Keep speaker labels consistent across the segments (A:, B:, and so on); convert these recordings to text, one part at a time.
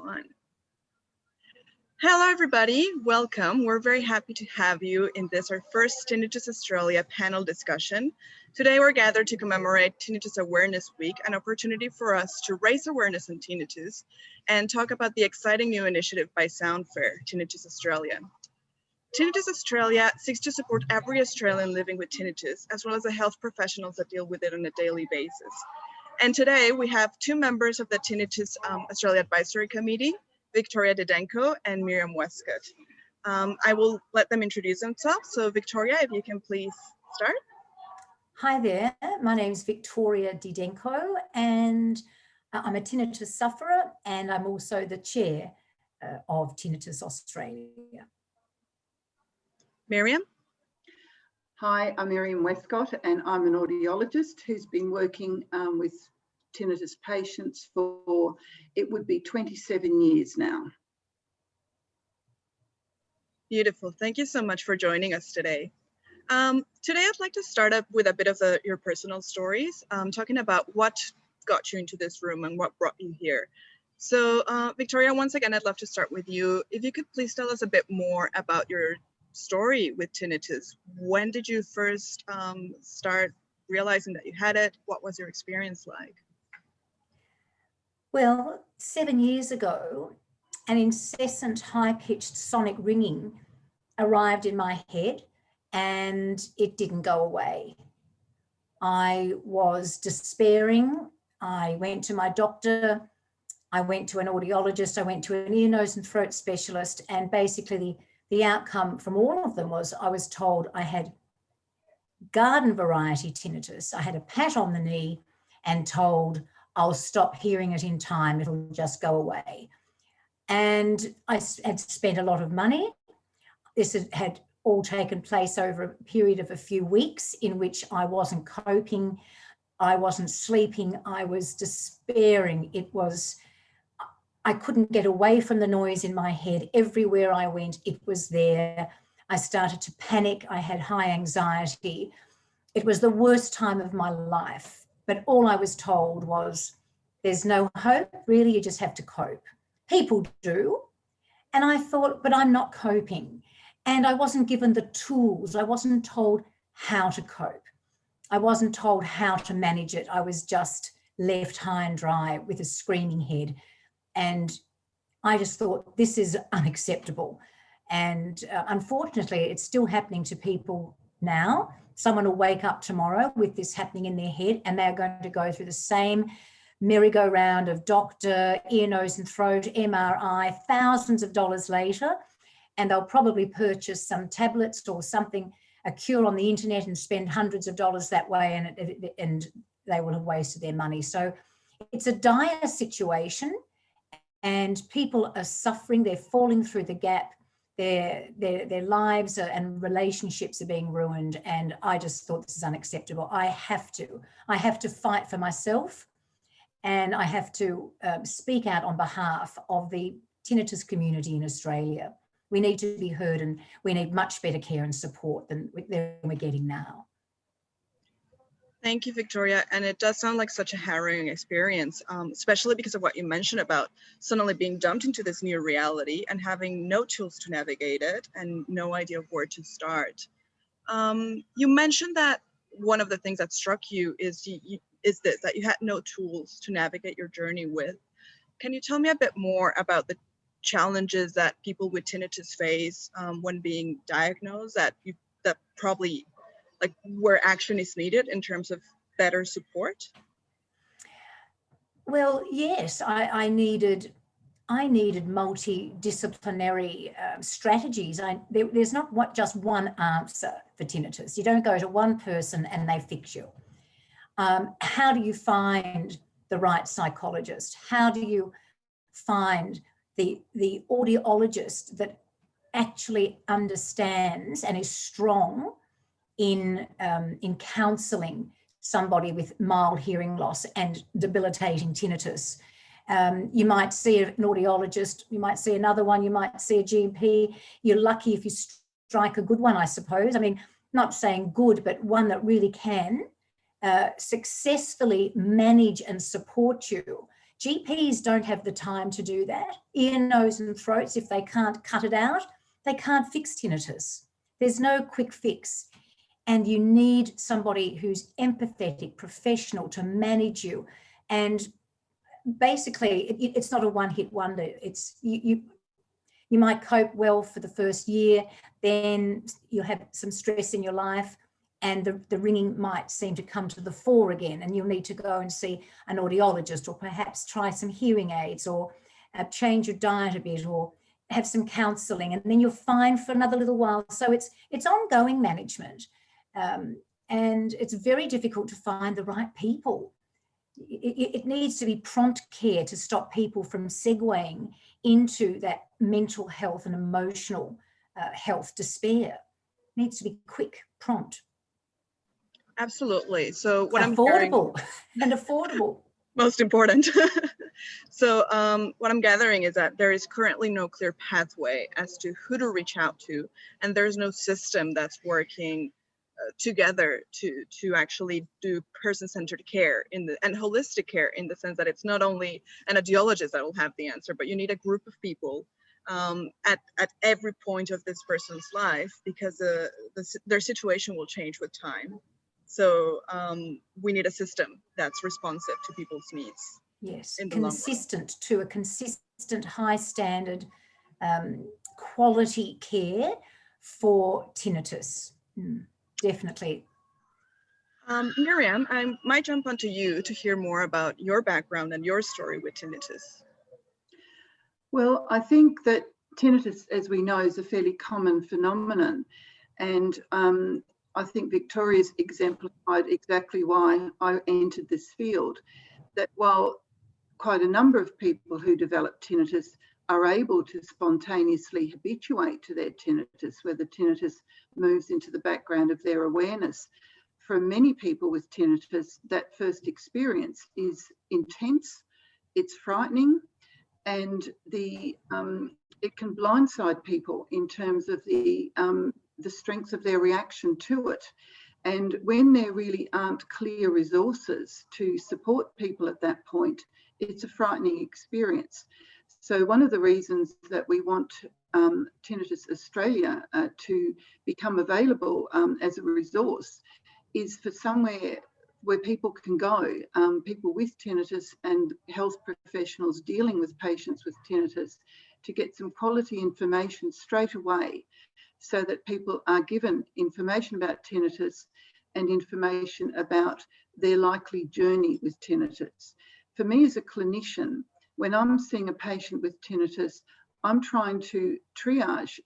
A: on. Hello, everybody. Welcome. We're very happy to have you in this, our first Tinnitus Australia panel discussion. Today, we're gathered to commemorate Tinnitus Awareness Week, an opportunity for us to raise awareness on tinnitus and talk about the exciting new initiative by Soundfair, Tinnitus Australia. Tinnitus Australia seeks to support every Australian living with tinnitus, as well as the health professionals that deal with it on a daily basis. And today we have two members of the Tinnitus Australia Advisory Committee, Victoria Didenko and Myriam Westcott. I will let them introduce themselves. So Victoria, if you can please start.
B: Hi there, my name is Victoria Didenko and I'm a tinnitus sufferer and I'm also the chair of Tinnitus Australia.
A: Myriam?
C: Hi, I'm Myriam Westcott and I'm an audiologist who's been working with tinnitus patients for, it would be 27 years now.
A: Beautiful. Thank you so much for joining us today. Today, I'd like to start up with a bit of your personal stories, talking about what got you into this room and what brought you here. So Victoria, once again, I'd love to start with you. If you could please tell us a bit more about your story with tinnitus. When did you first start realizing that you had it? What was your experience like?
B: Well, 7 years ago, an incessant high-pitched sonic ringing arrived in my head and it didn't go away. I was despairing. I went to my doctor. I went to an audiologist. I went to an ear, nose and throat specialist, and basically the outcome from all of them was I was told I had garden variety tinnitus. I had a pat on the knee and told I'll stop hearing it in time, it'll just go away. And I had spent a lot of money. This had all taken place over a period of a few weeks in which I wasn't coping, I wasn't sleeping, I was despairing. I couldn't get away from the noise in my head. Everywhere I went, it was there. I started to panic. I had high anxiety. It was the worst time of my life. But all I was told was, there's no hope, really, you just have to cope. People do. And I thought, but I'm not coping. And I wasn't given the tools. I wasn't told how to cope. I wasn't told how to manage it. I was just left high and dry with a screaming head. And I just thought, this is unacceptable. And unfortunately, it's still happening to people now. Someone will wake up tomorrow with this happening in their head and they're going to go through the same merry-go-round of doctor, ear, nose and throat, MRI, thousands of dollars later, and they'll probably purchase some tablets or something, a cure on the internet, and spend hundreds of dollars that way, and they will have wasted their money. So it's a dire situation. And people are suffering, they're falling through the gap, their lives and relationships are being ruined. And I just thought this is unacceptable. I have to fight for myself, and I have to speak out on behalf of the tinnitus community in Australia. We need to be heard and we need much better care and support than we're getting now.
A: Thank you, Victoria. And it does sound like such a harrowing experience, especially because of what you mentioned about suddenly being dumped into this new reality and having no tools to navigate it and no idea where to start. You mentioned that one of the things that struck you is that you had no tools to navigate your journey with. Can you tell me a bit more about the challenges that people with tinnitus face when being diagnosed, that probably, like, where action is needed in terms of better support?
B: Well, yes, I needed multidisciplinary strategies. There's not just one answer for tinnitus. You don't go to one person and they fix you. How do you find the right psychologist? How do you find the audiologist that actually understands and is strong in counselling somebody with mild hearing loss and debilitating tinnitus? You might see an audiologist, you might see another one, you might see a GP. You're lucky if you strike a good one, I suppose. I mean, not saying good, but one that really can successfully manage and support you GPs don't have the time to do that. Ear, nose and throats, if they can't cut it out, they can't fix tinnitus. There's no quick fix. And you need somebody who's empathetic, professional to manage you. And basically, it's not a one-hit wonder. It's you might cope well for the first year, then you'll have some stress in your life, and the ringing might seem to come to the fore again, and you'll need to go and see an audiologist, or perhaps try some hearing aids, or change your diet a bit, or have some counselling, and then you're fine for another little while. So it's ongoing management, and it's very difficult to find the right people. It needs to be prompt care to stop people from segueing into that mental health and emotional health despair. It needs to be quick, prompt.
A: Absolutely. So what
B: affordable and affordable.
A: Most important. So what I'm gathering is that there is currently no clear pathway as to who to reach out to, and there's no system that's working together to actually do person-centered care and holistic care, in the sense that it's not only an audiologist that will have the answer, but you need a group of people at every point of this person's life, because their situation will change with time. So we need a system that's responsive to people's needs.
B: Yes, to a consistent high standard quality care for tinnitus. Definitely.
A: Myriam, I might jump onto you to hear more about your background and your story with tinnitus.
C: Well, I think that tinnitus, as we know, is a fairly common phenomenon. And I think Victoria's exemplified exactly why I entered this field, that while quite a number of people who develop tinnitus are able to spontaneously habituate to their tinnitus, where the tinnitus moves into the background of their awareness. For many people with tinnitus, that first experience is intense, it's frightening, and it can blindside people in terms of the strength of their reaction to it. And when there really aren't clear resources to support people at that point, it's a frightening experience. So one of the reasons that we want Tinnitus Australia to become available as a resource is for somewhere where people can go, people with tinnitus and health professionals dealing with patients with tinnitus, to get some quality information straight away, so that people are given information about tinnitus and information about their likely journey with tinnitus. For me as a clinician, when I'm seeing a patient with tinnitus, I'm trying to triage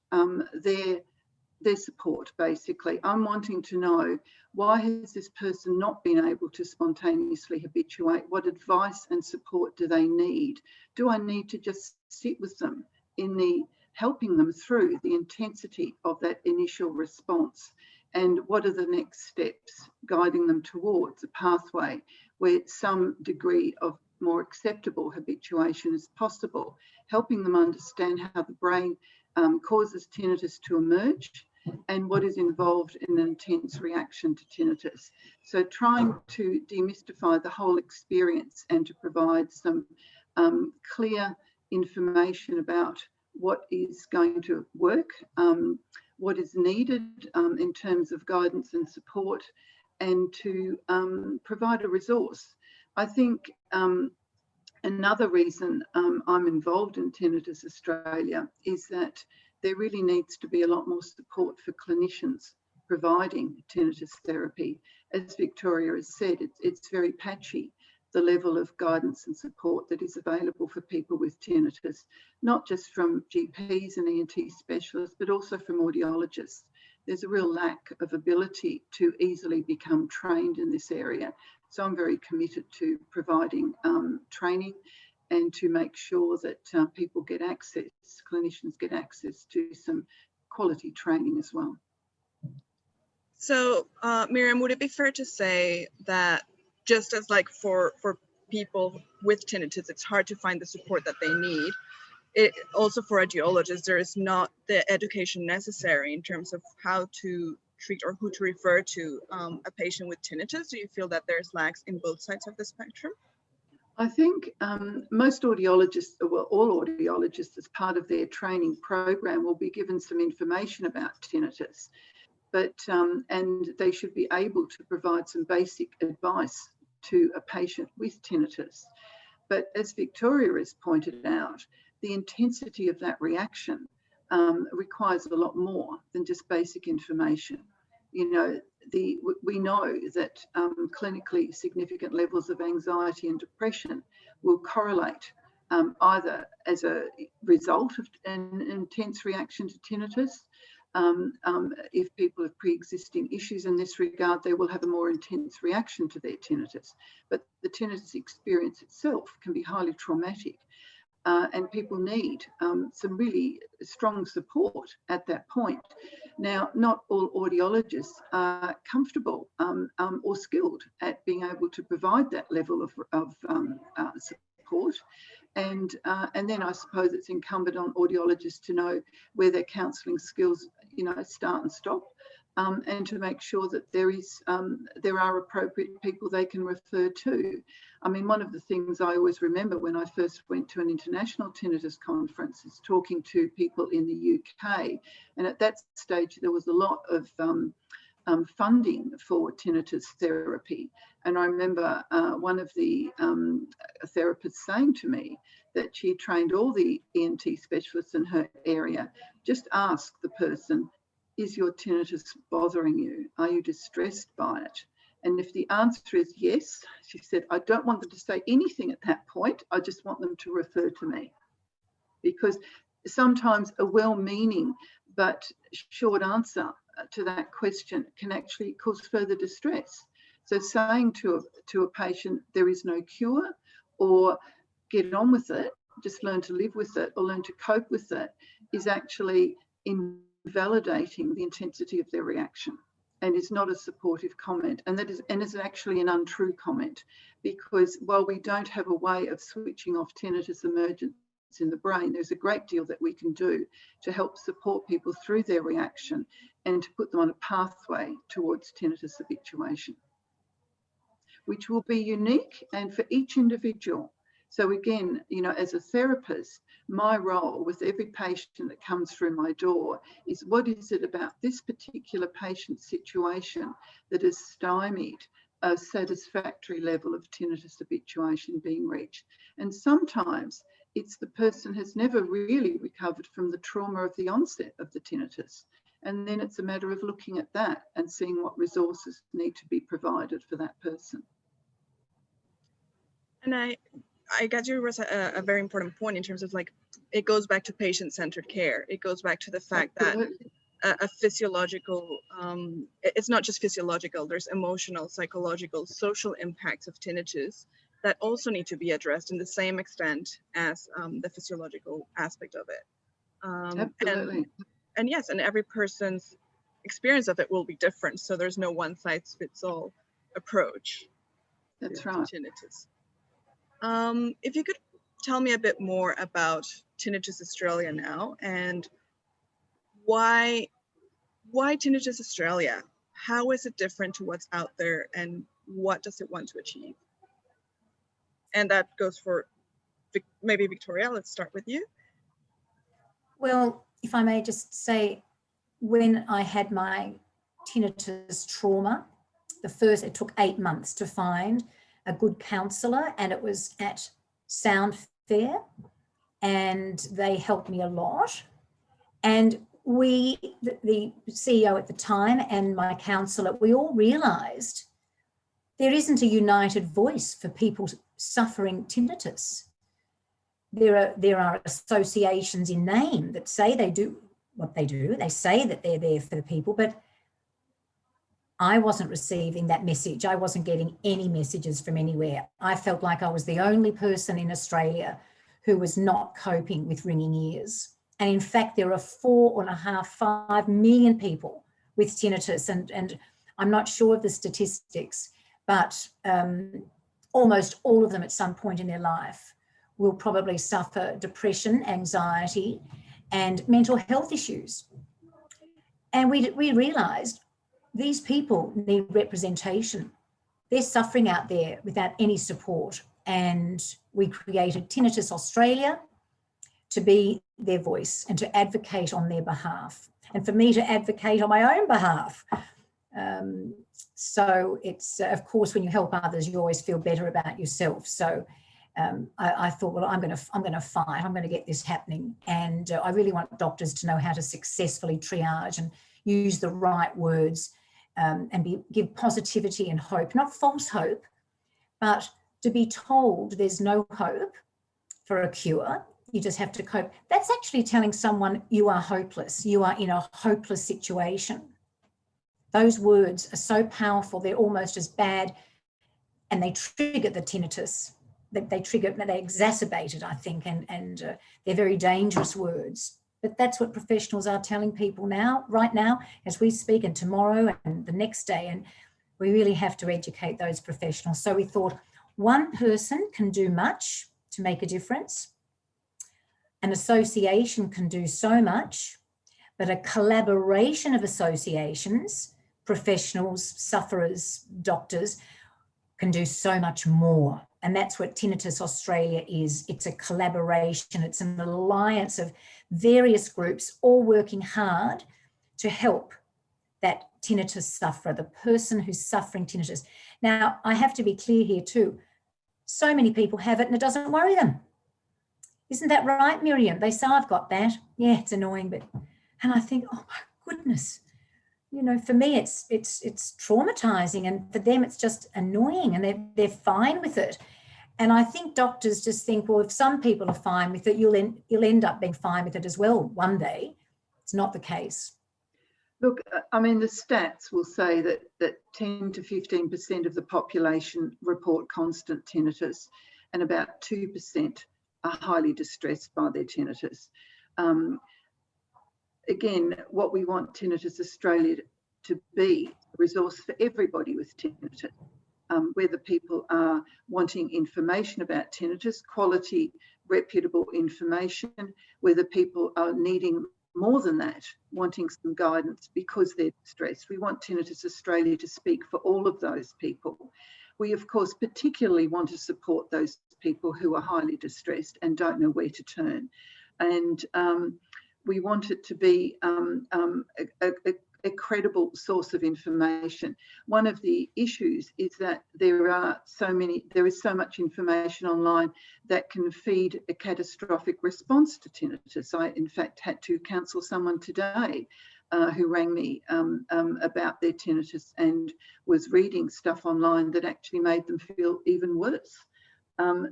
C: their support, basically. I'm wanting to know, why has this person not been able to spontaneously habituate? What advice and support do they need? Do I need to just sit with them in helping them through the intensity of that initial response? And what are the next steps, guiding them towards a pathway where some degree of more acceptable habituation is possible, helping them understand how the brain causes tinnitus to emerge and what is involved in an intense reaction to tinnitus. So trying to demystify the whole experience and to provide some clear information about what is going to work, what is needed in terms of guidance and support, and to provide a resource. I think another reason I'm involved in Tinnitus Australia is that there really needs to be a lot more support for clinicians providing tinnitus therapy. As Victoria has said, it's very patchy, the level of guidance and support that is available for people with tinnitus, not just from GPs and ENT specialists, but also from audiologists. There's a real lack of ability to easily become trained in this area. So I'm very committed to providing training and to make sure that people get access, clinicians get access to some quality training as well.
A: So Myriam, would it be fair to say that just as like for people with tinnitus, it's hard to find the support that they need, also for audiologists, there is not the education necessary in terms of how to treat or who to refer to a patient with tinnitus? Do you feel that there's lacks in both sides of the spectrum?
C: I think most audiologists, well, all audiologists as part of their training program will be given some information about tinnitus, but and they should be able to provide some basic advice to a patient with tinnitus. But as Victoria has pointed out, the intensity of that reaction requires a lot more than just basic information. You know, we know that clinically significant levels of anxiety and depression will correlate either as a result of an intense reaction to tinnitus. If people have pre-existing issues in this regard, they will have a more intense reaction to their tinnitus. But the tinnitus experience itself can be highly traumatic. And people need some really strong support at that point. Now, not all audiologists are comfortable or skilled at being able to provide that level of support. And then I suppose it's incumbent on audiologists to know where their counselling skills, you know, start and stop, and to make sure that there are appropriate people they can refer to. I mean, one of the things I always remember when I first went to an international tinnitus conference is talking to people in the UK, and at that stage there was a lot of funding for tinnitus therapy. And I remember one of the therapists saying to me that she trained all the ENT specialists in her area. Just ask the person, is your tinnitus bothering you? Are you distressed by it? And if the answer is yes, she said, I don't want them to say anything at that point. I just want them to refer to me. Because sometimes a well-meaning but short answer to that question can actually cause further distress. So saying to a patient, there is no cure, or get on with it, just learn to live with it or learn to cope with it, is actually invalidating the intensity of their reaction, and is not a supportive comment. And is actually an untrue comment, because while we don't have a way of switching off tinnitus emergence in the brain, there's a great deal that we can do to help support people through their reaction and to put them on a pathway towards tinnitus habituation, which will be unique and for each individual. So again, you know, as a therapist, my role with every patient that comes through my door is, what is it about this particular patient's situation that has stymied a satisfactory level of tinnitus habituation being reached? And sometimes it's the person has never really recovered from the trauma of the onset of the tinnitus. And then it's a matter of looking at that and seeing what resources need to be provided for that person.
A: And I guess you raised a very important point in terms of, like, it goes back to patient-centered care. It goes back to the fact that a physiological, it's not just physiological, there's emotional, psychological, social impacts of tinnitus that also need to be addressed in the same extent as the physiological aspect of it.
C: Absolutely.
A: And yes, and every person's experience of it will be different. So there's no one-size-fits-all approach.
C: That's
A: to
C: right.
A: tinnitus. If you could tell me a bit more about Tinnitus Australia now, and why Tinnitus Australia? How is it different to what's out there, and what does it want to achieve? And that goes for maybe Victoria. Let's start with you.
B: Well, if I may just say, when I had my tinnitus trauma, it took 8 months to find a good counsellor, and it was at Sound Fair, and they helped me a lot. And the CEO at the time and my counsellor, we all realised there isn't a united voice for people suffering tinnitus. There are associations in name that say they do what they do. They say that they're there for the people, but I wasn't receiving that message. I wasn't getting any messages from anywhere. I felt like I was the only person in Australia who was not coping with ringing ears. And in fact, there are 4.5 million people with tinnitus, and I'm not sure of the statistics, but almost all of them at some point in their life will probably suffer depression, anxiety, and mental health issues. And we realised these people need representation. They're suffering out there without any support. and we created Tinnitus Australia to be their voice and to advocate on their behalf, and for me to advocate on my own behalf. So it's, of course, when you help others, you always feel better about yourself. So I thought, well, I'm going to fight. I'm going to get this happening, and I really want doctors to know how to successfully triage and use the right words, and give positivity and hope, not false hope, but to be told there's no hope for a cure. You just have to cope. That's actually telling someone you are hopeless. You are in a hopeless situation. Those words are so powerful. They're almost as bad, and they trigger the tinnitus. They exacerbate it, I think, and they're very dangerous words. But that's what professionals are telling people now, right now, as we speak, and tomorrow and the next day. And we really have to educate those professionals. So we thought one person can do much to make a difference. An association can do so much, but a collaboration of associations, professionals, sufferers, doctors, can do so much more. And that's what Tinnitus Australia is. It's a collaboration. It's an alliance of various groups all working hard to help that tinnitus sufferer, the person who's suffering tinnitus. Now, I have to be clear here too. So many people have it and it doesn't worry them. Isn't that right, Myriam? They say, I've got that. Yeah, it's annoying, but, and I think, oh my goodness, you know, for me, it's traumatizing, and for them, it's just annoying, and they're fine with it. And I think doctors just think, well, if some people are fine with it, you'll end up being fine with it as well one day. It's not the case.
C: Look, I mean, the stats will say that 10 to 15% of the population report constant tinnitus, and about 2% are highly distressed by their tinnitus. Again, what we want Tinnitus Australia to be, a resource for everybody with tinnitus, whether people are wanting information about tinnitus, quality, reputable information, whether people are needing more than that, wanting some guidance because they're distressed. We want Tinnitus Australia to speak for all of those people. We, of course, particularly want to support those people who are highly distressed and don't know where to turn. And we want it to be a credible source of information. One of the issues is that there is so much information online that can feed a catastrophic response to tinnitus. I, in fact, had to counsel someone today who rang me about their tinnitus and was reading stuff online that actually made them feel even worse.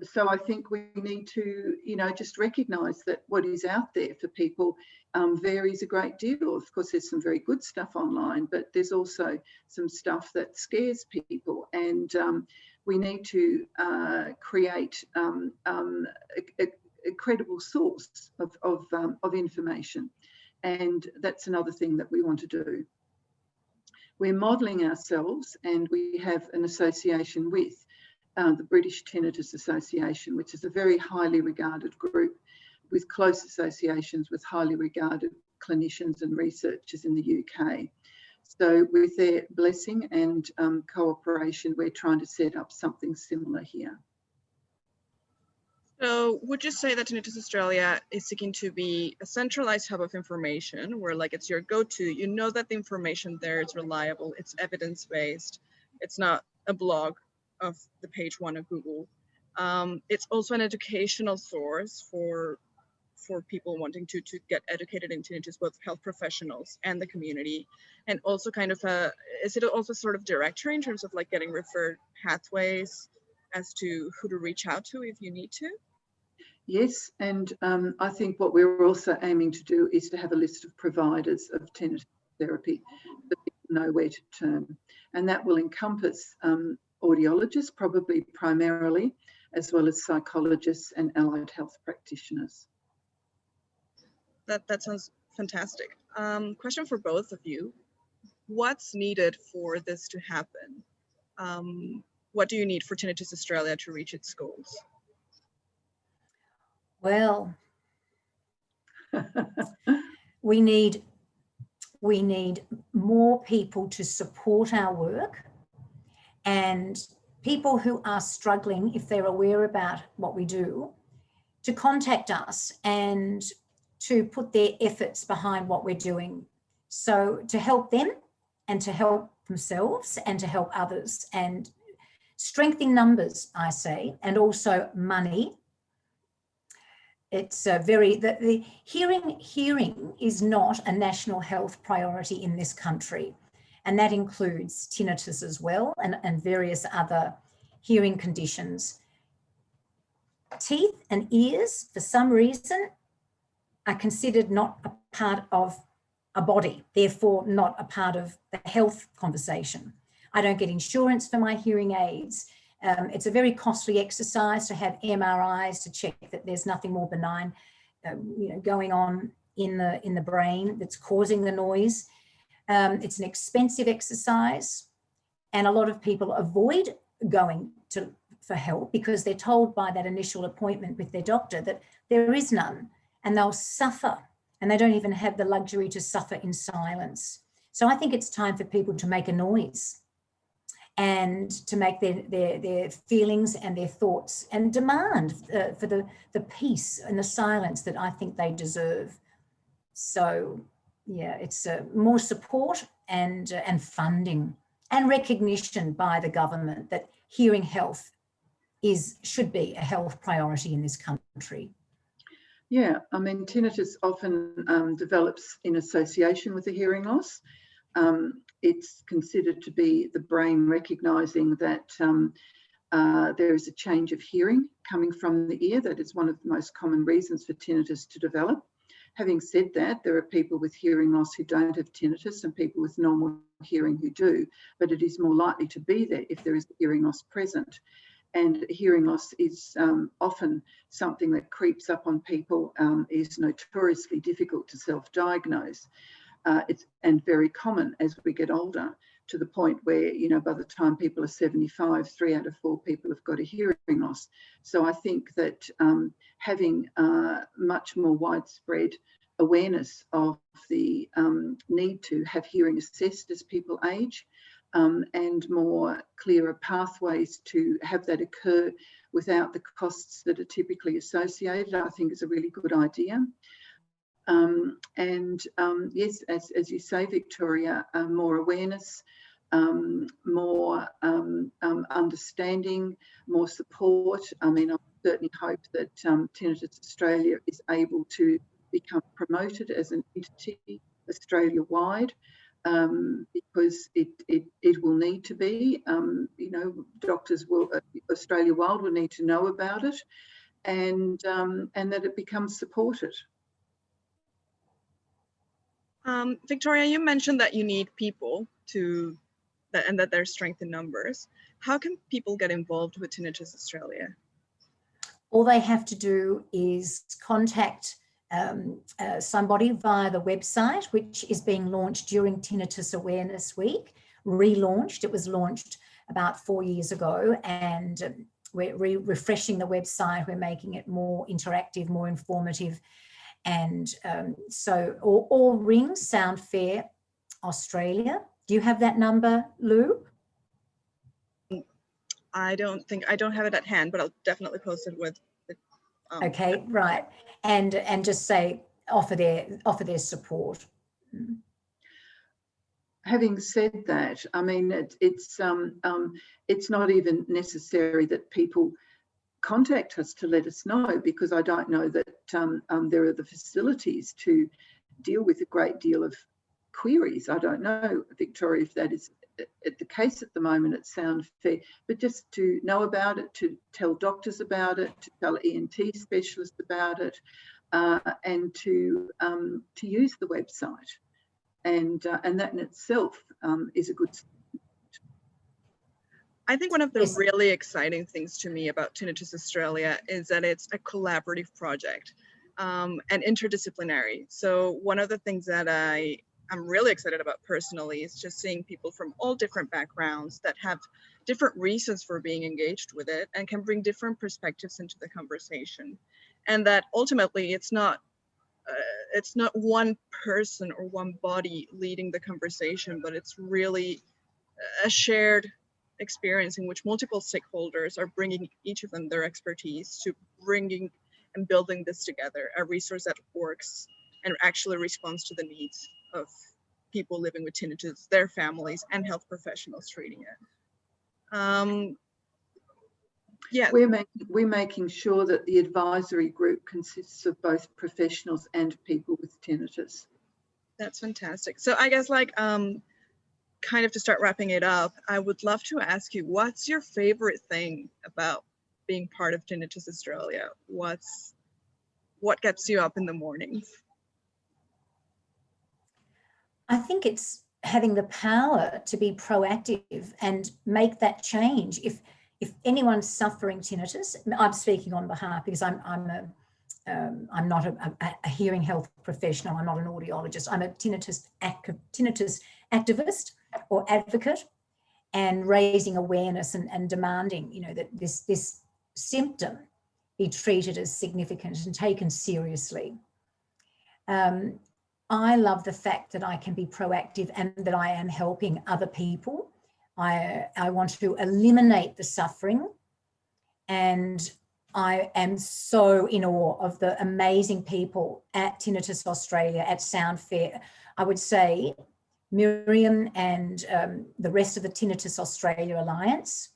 C: So I think we need to, you know, just recognise that what is out there for people varies a great deal. Of course, there's some very good stuff online, but there's also some stuff that scares people, and we need to create a credible source of information. And that's another thing that we want to do. We're modelling ourselves, and we have an association with the British Tinnitus Association, which is a very highly regarded group with close associations with highly regarded clinicians and researchers in the UK. So with their blessing and cooperation, we're trying to set up something similar here.
A: So would you say that Tinnitus Australia is seeking to be a centralized hub of information where, like, it's your go-to, you know that the information there is reliable, it's evidence-based, it's not a blog of the page one of Google. It's also an educational source for people wanting to get educated in tinnitus, both health professionals and the community, and also kind of is it also sort of directory in terms of like getting referred pathways as to who to reach out to if you need to?
C: Yes, and I think what we're also aiming to do is to have a list of providers of tinnitus therapy so people know where to turn, and that will encompass audiologists, probably primarily, as well as psychologists and allied health practitioners.
A: That sounds fantastic. Question for both of you. What's needed for this to happen? What do you need for Tinnitus Australia to reach its goals?
B: Well, we need more people to support our work and people who are struggling, if they're aware about what we do, to contact us and to put their efforts behind what we're doing. So to help them and to help themselves and to help others, and strength in numbers, I say, and also money. It's the hearing is not a national health priority in this country. And that includes tinnitus as well, and various other hearing conditions. Teeth and ears, for some reason, are considered not a part of a body, therefore not a part of the health conversation. I don't get insurance for my hearing aids. It's a very costly exercise to have MRIs to check that there's nothing more benign going on in the brain that's causing the noise. It's an expensive exercise, and a lot of people avoid going for help because they're told by that initial appointment with their doctor that there is none, and they'll suffer, and they don't even have the luxury to suffer in silence. So I think it's time for people to make a noise and to make their feelings and their thoughts and demand for the peace and the silence that I think they deserve. So yeah, it's more support and funding and recognition by the government that hearing health should be a health priority in this country.
C: Yeah, I mean, tinnitus often develops in association with a hearing loss. It's considered to be the brain recognising that there is a change of hearing coming from the ear. That is one of the most common reasons for tinnitus to develop. Having said that, there are people with hearing loss who don't have tinnitus and people with normal hearing who do, but it is more likely to be there if there is hearing loss present. And hearing loss is often something that creeps up on people, is notoriously difficult to self-diagnose. It's very common as we get older, to the point where, by the time people are 75, 3 out of 4 people have got a hearing loss. So I think that having much more widespread awareness of the need to have hearing assessed as people age, and more clearer pathways to have that occur without the costs that are typically associated, I think is a really good idea. Yes, as you say, Victoria, more awareness, more understanding, more support. I mean, I certainly hope that Tinnitus Australia is able to become promoted as an entity Australia-wide, because it will need to be. Doctors will, Australia-wide will need to know about it, and that it becomes supported.
A: Victoria, you mentioned that you need people and that there's strength in numbers. How can people get involved with Tinnitus Australia?
B: All they have to do is contact somebody via the website, which is being launched during Tinnitus Awareness Week, relaunched. It was launched about 4 years ago, and we're refreshing the website. We're making it more interactive, more informative. And so all rings Sound Fair Australia. Do you have that number, Lou?
A: I don't have it at hand, but I'll definitely post it with.
B: Okay, right, and just say offer their support.
C: Having said that, I mean, it's not even necessary that people contact us to let us know, because I don't know that there are the facilities to deal with a great deal of queries. I don't know, Victoria, if that is the case at the moment at Sound Fair, but just to know about it, to tell doctors about it, to tell ENT specialists about it, and to use the website, and that in itself is a good.
A: I think one of the really exciting things to me about Tinnitus Australia is that it's a collaborative project and interdisciplinary. So one of the things that I'm really excited about personally is just seeing people from all different backgrounds that have different reasons for being engaged with it and can bring different perspectives into the conversation. And that ultimately it's not one person or one body leading the conversation, but it's really a shared experience in which multiple stakeholders are bringing each of them their expertise to bringing and building this together, a resource that works and actually responds to the needs of people living with tinnitus, their families, and health professionals treating it. Yeah,
C: we're making sure that the advisory group consists of both professionals and people with tinnitus.
A: that's fantastic. So I guess like kind of to start wrapping it up, I would love to ask you, what's your favorite thing about being part of Tinnitus Australia? What gets you up in the mornings?
B: I think it's having the power to be proactive and make that change. If anyone's suffering tinnitus, I'm speaking on behalf because I'm not a hearing health professional. I'm not an audiologist. I'm a tinnitus activist or advocate, and raising awareness and demanding, you know, that this symptom be treated as significant and taken seriously. I love the fact that I can be proactive and that I am helping other people. I want to eliminate the suffering, and I am so in awe of the amazing people at Tinnitus Australia, at Sound Fair. I would say Myriam and the rest of the Tinnitus Australia Alliance,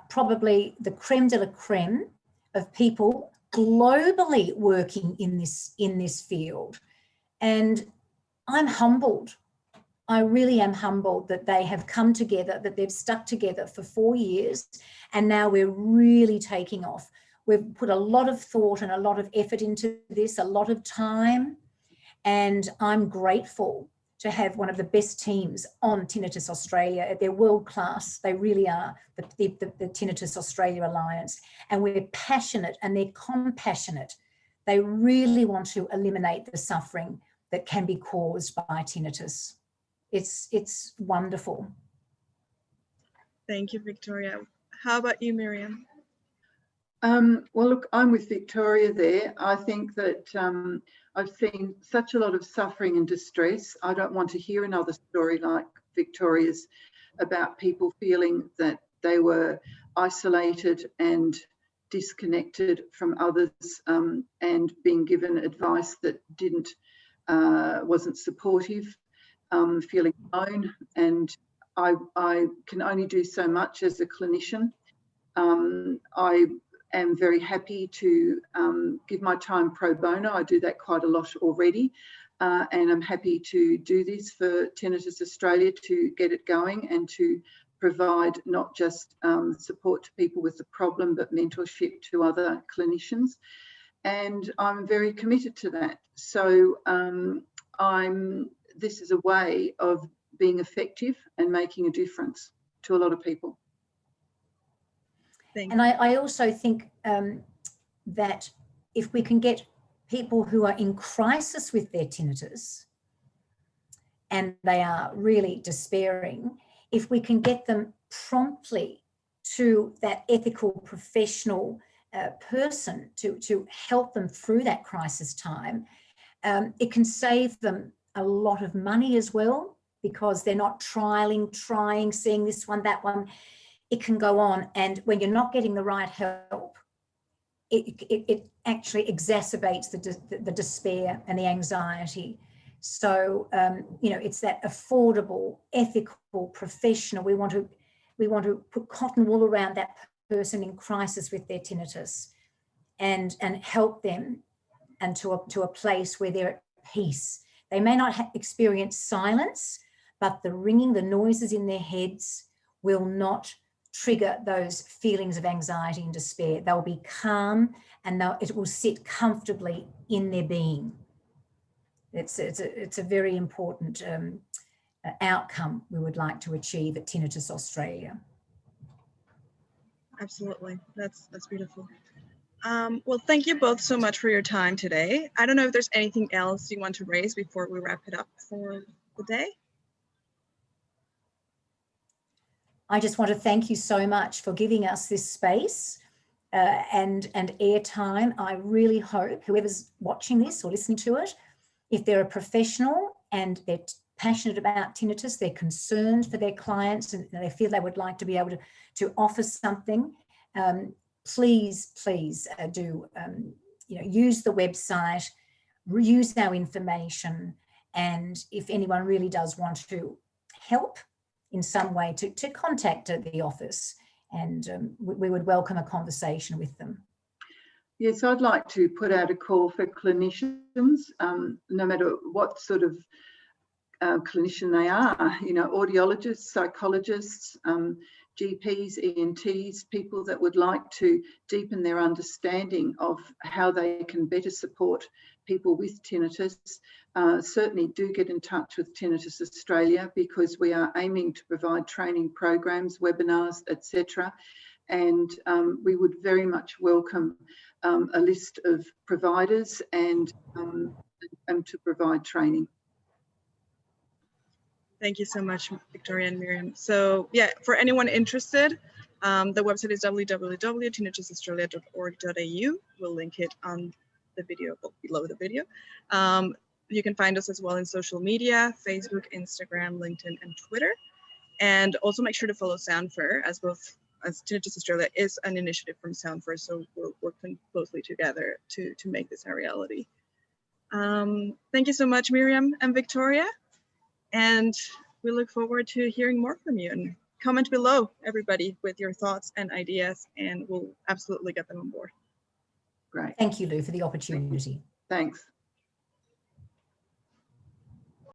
B: probably the creme de la creme of people globally working in this field. And I'm humbled. I really am humbled that they have come together, that they've stuck together for 4 years, and now we're really taking off. We've put a lot of thought and a lot of effort into this, a lot of time, and I'm grateful to have one of the best teams on Tinnitus Australia. They're world class. They really are, the Tinnitus Australia Alliance. And we're passionate and they're compassionate. They really want to eliminate the suffering that can be caused by tinnitus. It's wonderful.
A: Thank you, Victoria. How about you, Myriam?
C: Well, look, I'm with Victoria there. I think that I've seen such a lot of suffering and distress. I don't want to hear another story like Victoria's about people feeling that they were isolated and disconnected from others, and being given advice that wasn't supportive, feeling alone. And I can only do so much as a clinician. I am very happy to give my time pro bono. I do that quite a lot already, and I'm happy to do this for Tinnitus Australia to get it going and to provide not just support to people with the problem, but mentorship to other clinicians. And I'm very committed to that. So this is a way of being effective and making a difference to a lot of people.
B: And I also think that if we can get people who are in crisis with their tinnitus and they are really despairing, if we can get them promptly to that ethical professional person to help them through that crisis time, it can save them a lot of money as well, because they're not trying, seeing this one, that one. It can go on, and when you're not getting the right help, it actually exacerbates the despair and the anxiety. So you know, it's that affordable, ethical, professional. We want to put cotton wool around that person in crisis with their tinnitus, and help them and to a place where they're at peace. They may not experience silence, but the ringing, the noises in their heads will not trigger those feelings of anxiety and despair. They'll be calm, and it will sit comfortably in their being. It's a very important outcome we would like to achieve at Tinnitus Australia.
A: Absolutely, that's beautiful. Well, thank you both so much for your time today. I don't know if there's anything else you want to raise before we wrap it up for the day.
B: I just want to thank you so much for giving us this space and airtime. I really hope whoever's watching this or listening to it, if they're a professional and they're passionate about tinnitus, they're concerned for their clients, and they feel they would like to be able to offer something, please do use the website, use our information, and if anyone really does want to help in some way, to contact the office, and we would welcome a conversation with them.
C: Yes, I'd like to put out a call for clinicians, no matter what sort of clinician they are, audiologists, psychologists, GPs, ENTs, people that would like to deepen their understanding of how they can better support people with tinnitus. Certainly do get in touch with Tinnitus Australia, because we are aiming to provide training programs, webinars, etc. And we would very much welcome a list of providers and to provide training.
A: Thank you so much, Victoria and Myriam. So yeah, for anyone interested, the website is www.tinnitusaustralia.org.au. We'll link it on the video, below the video. You can find us as well in social media, Facebook, Instagram, LinkedIn, and Twitter. And also make sure to follow Soundfare, as Tinnitus Australia is an initiative from Soundfare, so we're working closely together to make this a reality. Thank you so much, Myriam and Victoria. And we look forward to hearing more from you. And comment below, everybody, with your thoughts and ideas, and we'll absolutely get them on board.
C: Great.
B: Thank you, Lou, for the opportunity.
C: Thanks.